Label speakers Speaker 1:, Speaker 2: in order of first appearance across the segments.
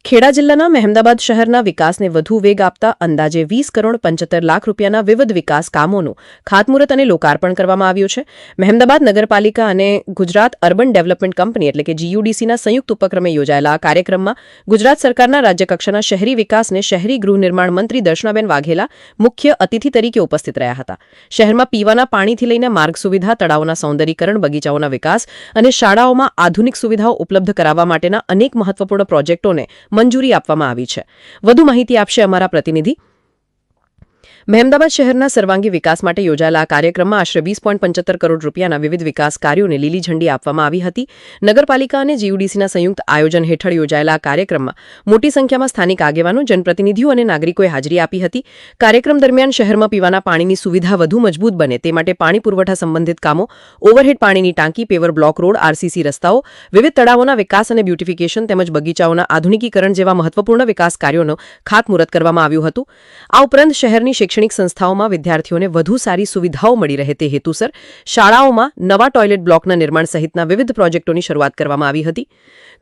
Speaker 1: ખેડા જિલ્લાના મહેમદાબાદ શહેરના વિકાસને વધુ વેગ આપતા અંદાજે 20 કરોડ 75 લાખ રૂપિયાના વિવિધ વિકાસ કામોનું ખાતમુહૂર્ત અને લોકાર્પણ કરવામાં આવ્યું છે. મહેમદાબાદ નગરપાલિકા અને ગુજરાત અર્બન ડેવલપમેન્ટ કંપની એટલે કે GUDCના સંયુક્ત ઉપક્રમે યોજાયેલા આ કાર્યક્રમમાં ગુજરાત સરકારના રાજ્યકક્ષાના શહેરી વિકાસ અને શહેરી ગૃહ નિર્માણ મંત્રી દર્શનાબેન વાઘેલા મુખ્ય અતિથિ તરીકે ઉપસ્થિત રહ્યા હતા. શહેરમાં પીવાના પાણીથી લઈને માર્ગ સુવિધા, તળાવોના સૌંદર્યીકરણ, બગીચાઓના વિકાસ અને શાળાઓમાં આધુનિક સુવિધાઓ ઉપલબ્ધ કરાવવા માટેના અનેક મહત્વપૂર્ણ પ્રોજેક્ટોને મંજૂરી આપવામાં આવી છે. વધુ માહિતી આપશે અમારા પ્રતિનિધિ. મહેમદાબાદ શહેરના સર્વાંગી વિકાસ માટે યોજાયેલા આ કાર્યક્રમમાં આશરે 20.75 કરોડ રૂપિયાના વિવિધ વિકાસ કાર્યોને લીલી ઝંડી આપવામાં આવી હતી. નગરપાલિકા અને GUDCના સંયુક્ત આયોજન હેઠળ યોજાયેલા આ કાર્યક્રમમાં મોટી સંખ્યામાં સ્થાનિક આગેવાનો, જનપ્રતિનિધિઓ અને નાગરિકોએ હાજરી આપી હતી. કાર્યક્રમ દરમિયાન શહેરમાં પીવાના પાણીની સુવિધા વધુ મજબૂત બને તે માટે પાણી પુરવઠા સંબંધિત કામો, ઓવરહેડ પાણીની ટાંકી, પેવર બ્લોક રોડ, RCC રસ્તાઓ, વિવિધ તળાવોના વિકાસ અને બ્યુટિફિકેશન તેમજ બગીચાઓના આધુનિકીકરણ જેવા મહત્વપૂર્ણ વિકાસ કાર્યોનું ખાતમુહૂર્ત કરવામાં આવ્યું હતું. આ ઉપરાંત શહેરની શૈક્ષણિક સંસ્થાઓમાં વિદ્યાર્થીઓને વધુ સારી સુવિધાઓ મળી રહે તે હેતુસર શાળાઓમાં નવા ટોયલેટ બ્લોકના નિર્માણ સહિતના વિવિધ પ્રોજેક્ટોની શરૂઆત કરવામાં આવી હતી.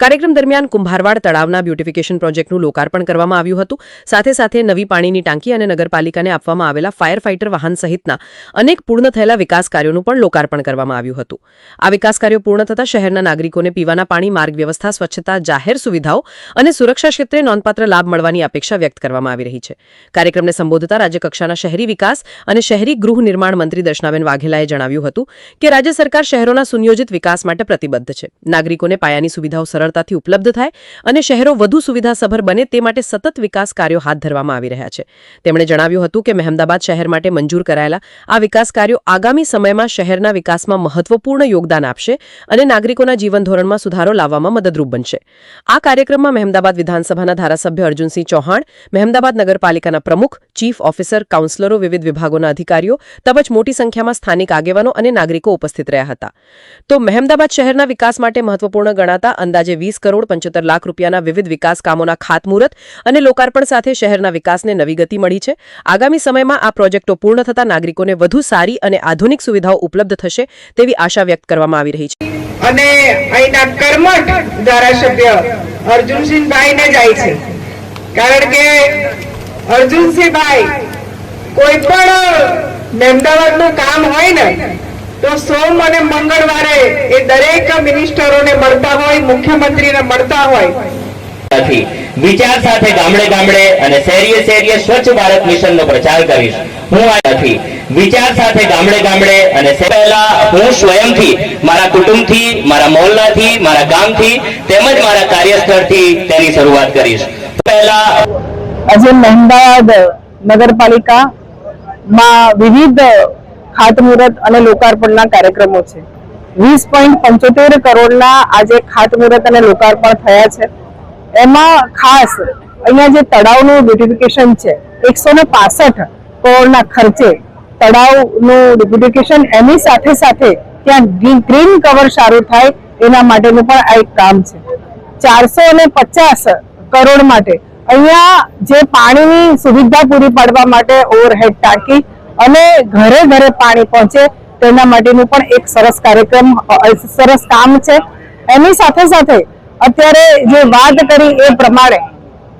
Speaker 1: કાર્યક્રમ દરમિયાન કુંભારવાડ તળાવના બ્યુટિફિકેશન પ્રોજેક્ટનું લોકાર્પણ કરવામાં આવ્યું હતું. સાથે સાથે નવી પાણીની ટાંકી અને નગરપાલિકાને આપવામાં આવેલા ફાયર ફાઇટર વાહન સહિતના અનેક પૂર્ણ થયેલા વિકાસ કાર્યોનું પણ લોકાર્પણ કરવામાં આવ્યું હતું. આ વિકાસ કાર્યો પૂર્ણ થતાં શહેરના નાગરિકોને પીવાના પાણી, માર્ગ વ્યવસ્થા, સ્વચ્છતા, જાહેર સુવિધાઓ અને સુરક્ષા ક્ષેત્રે નોંધપાત્ર લાભ મળવાની અપેક્ષા વ્યક્ત કરવામાં આવી રહી છે. કાર્યક્રમને સંબોધતા રાજ્યકક્ષાના શહેરી વિકાસ અને શહેરી ગૃહ નિર્માણ મંત્રી દર્શનાબેન વાઘેલાએ જણાવ્યું હતું કે રાજ્ય સરકાર શહેરોના સુનિયોજિત વિકાસ માટે પ્રતિબદ્ધ છે. નાગરિકોને પાયાની સુવિધાઓ સરળતાથી ઉપલબ્ધ થાય અને શહેરો વધુ સુવિધાસભર બને તે માટે સતત વિકાસ કાર્યો હાથ ધરવામાં આવી રહ્યા છે. તેમણે જણાવ્યું હતું કે મહેમદાબાદ શહેર માટે મંજૂર કરાયેલા આ વિકાસ કાર્યો આગામી સમયમાં શહેરના વિકાસમાં મહત્વપૂર્ણ યોગદાન આપશે અને નાગરિકોના જીવન ધોરણમાં સુધારો લાવવામાં મદદરૂપ બનશે. આ કાર્યક્રમમાં મહેમદાબાદ વિધાનસભાના ધારાસભ્ય અર્જુનસિંહ ચૌહાણ, મહેમદાબાદ નગરપાલિકાના પ્રમુખ, ચીફ ઓફિસર, કાઉન્સિલરો, વિવિધ વિભાગોના અધિકારીઓ તેમજ મોટી સંખ્યામાં સ્થાનિક આગેવાનો અને નાગરિકો ઉપસ્થિત રહ્યા હતા. તો મહેમદાબાદ શહેરના વિકાસ માટે મહત્વપૂર્ણ ગણાતા અંદાજે 20 કરોડ 75 લાખ રૂપિયાના વિવિધ વિકાસ કામોના ખાતમુહૂર્ત અને લોકાર્પણ સાથે શહેરના વિકાસને નવી ગતિ મળી છે. આગામી સમયમાં આ પ્રોજેક્ટો પૂર્ણ થતા નાગરિકોને વધુ સારી અને આધુનિક સુવિધાઓ ઉપલબ્ધ થશે તેવી આશા વ્યક્ત કરવામાં આવી રહી છે.
Speaker 2: અને અહીંના કર્મઠ ધારાસભ્ય અર્જુનસિંહભાઈને જાય છે, કારણ કે અર્જુનસિંહભાઈ કોઈ પણ મહેમદાબાદનું કામ હોય ને તો સોમ અને મંગળવારે એ દરેક મિનિસ્ટરોને મળતા હોય, મુખ્યમંત્રીને મળતા હોય.
Speaker 3: વિચાર સાથે ગામડે ગામડે અને શહેરીએ શહેરીએ સ્વચ્છ ભારત મિશનનો પ્રચાર કરીશ. હું આથી વિચાર સાથે ગામડે ગામડે અને પહેલા હું સ્વયંથી, મારા કુટુંબથી, મારા મહોલ્લાથી, મારા ગામથી તેમજ મારા કાર્યસ્થળથી તેની શરૂઆત કરીશ. પહેલા
Speaker 4: આજે મહેમદાબાદ નગરપાલિકામાં વિવિધ ખાતમુહૂર્ત અને લોકાર્પણના કાર્યક્રમો છે. 20.75 કરોડના આજે ખાતમુહૂર્ત અને લોકાર્પણ થયા છે. એમાં ખાસ અહીંયા જે તળાવનું બ્યુટિફિકેશન છે, 165 કરોડના ખર્ચે તળાવનું બ્યુટિફિકેશન, એની સાથે સાથે ત્યાં ગ્રીન કવર સારું થાય એના માટેનું પણ આ એક કામ છે. 450 કરોડ માટે અહીંયા જે પાણીની સુવિધા પૂરી પાડવા માટે ઓવરહેડ ટાંકી અને ઘરે ઘરે પાણી પહોંચે તેના માટેનું પણ એક સરસ કાર્યક્રમ, સરસ કામ છે. એની સાથે સાથે અત્યારે જે વાત કરી એ પ્રમાણે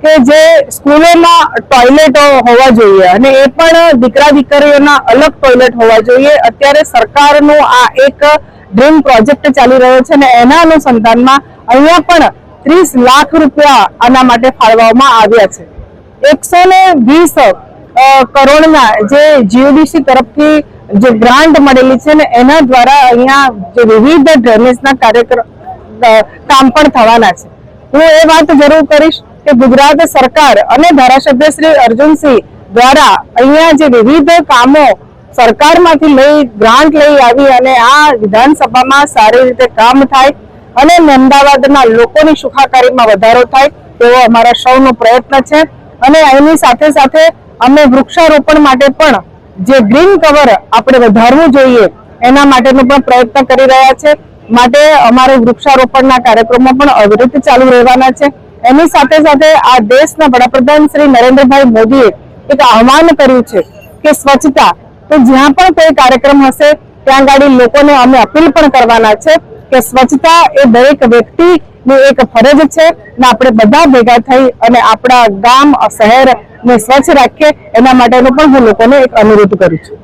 Speaker 4: કે જે સ્કૂલોમાં ટોયલેટો હોવા જોઈએ અને એ પણ દીકરા દીકરીઓના અલગ ટોયલેટ હોવા જોઈએ. અત્યારે સરકારનો આ એક ડ્રીમ પ્રોજેક્ટ ચાલી રહ્યો છે અને એના અનુસંધાનમાં અહીંયા પણ 30 લાખ રૂપિયા આના માટે ફાળવવામાં આવ્યા છે. 120 કરોડના જે GUDC તરફથી જે ગ્રાન્ટ મળેલી છે ને એના દ્વારા અહીંયા જે વિવિધ ડ્રેનેજના કામ પણ થવાના છે. હું એ વાત જરૂર કરીશ કે ગુજરાત સરકાર અને ધારાસભ્ય શ્રી અર્જુનસિંહ દ્વારા અહીંયા જે વિવિધ કામો સરકારમાંથી ગ્રાન્ટ લઈ આવી અને આ વિધાનસભામાં સારી રીતે કામ થાય અને મહેમદાબાદના લોકોની સુખાકારીમાં વધારો થાય તેવો અમારા સૌનો પ્રયત્ન છે. અને એની સાથે સાથે અમે વૃક્ષારોપણ માટે પણ જે ગ્રીન કવર આપણે વધારવું જોઈએ એના માટેનો પણ પ્રયત્ન કરી રહ્યા છે. માટે અમારે વૃક્ષારોપણના કાર્યક્રમો પણ અવિરત ચાલુ રહેવાના છે. એની સાથે સાથે આ દેશના વડાપ્રધાન શ્રી નરેન્દ્રભાઈ મોદીએ એક આહવાન કર્યું છે કે સ્વચ્છતા, તો જ્યાં પણ કોઈ કાર્યક્રમ હશે ત્યાં ગાડી લોકોને અમે અપીલ પણ કરવાના છે કે સ્વચ્છતા એ દરેક વ્યક્તિની એક ફરજ છે ને આપણે બધા ભેગા થઈ અને આપણા ગામ શહેરને સ્વચ્છ રાખીએ એના માટેનો પણ હું લોકોને એક અનુરોધ કરું છું.